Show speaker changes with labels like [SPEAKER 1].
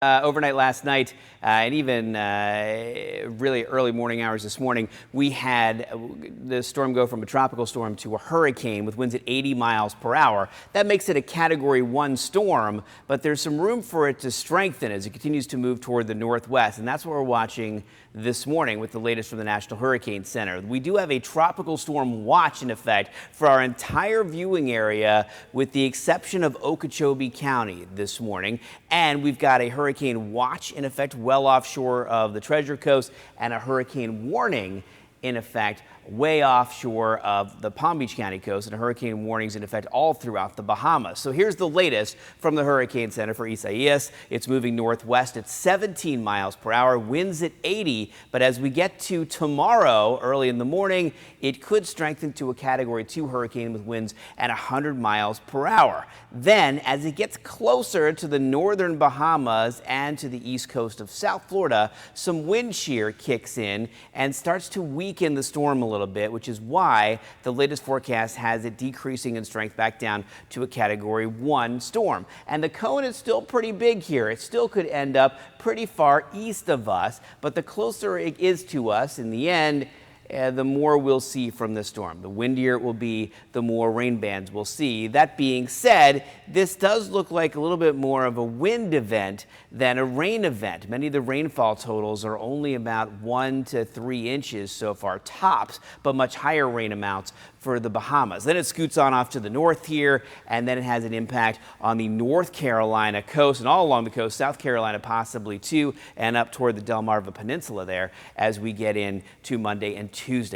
[SPEAKER 1] Overnight last night and even really early morning hours this morning, we had the storm go from a tropical storm to a hurricane with winds at 80 miles per hour. That makes it a Category 1 storm, but there's some room for it to strengthen as it continues to move toward the northwest. And that's what we're watching this morning with the latest from the National Hurricane Center. We do have a tropical storm watch in effect for our entire viewing area with the exception of Okeechobee County this morning. And we've got a hurricane watch in effect well offshore of the Treasure Coast and a hurricane warning in effect way offshore of the Palm Beach County coast, and hurricane warnings in effect all throughout the Bahamas. So here's the latest from the Hurricane Center for Isaias. It's moving northwest at 17 miles per hour, winds at 80, but as we get to tomorrow early in the morning, it could strengthen to a Category 2 hurricane with winds at 100 miles per hour. Then, as it gets closer to the northern Bahamas and to the east coast of South Florida, some wind shear kicks in and starts to weaken the storm a little bit, which is why the latest forecast has it decreasing in strength back down to a Category 1 storm. And the cone is still pretty big here. It still could end up pretty far east of us, but the closer it is to us in the end, the more we'll see from this storm. The windier it will be, the more rain bands we'll see. That being said, this does look like a little bit more of a wind event than a rain event. Many of the rainfall totals are only about 1 to 3 inches so far, tops, but much higher rain amounts for the Bahamas. Then it scoots on off to the north here, and then it has an impact on the North Carolina coast and all along the coast, South Carolina possibly too, and up toward the Delmarva Peninsula there as we get into Monday and Tuesday.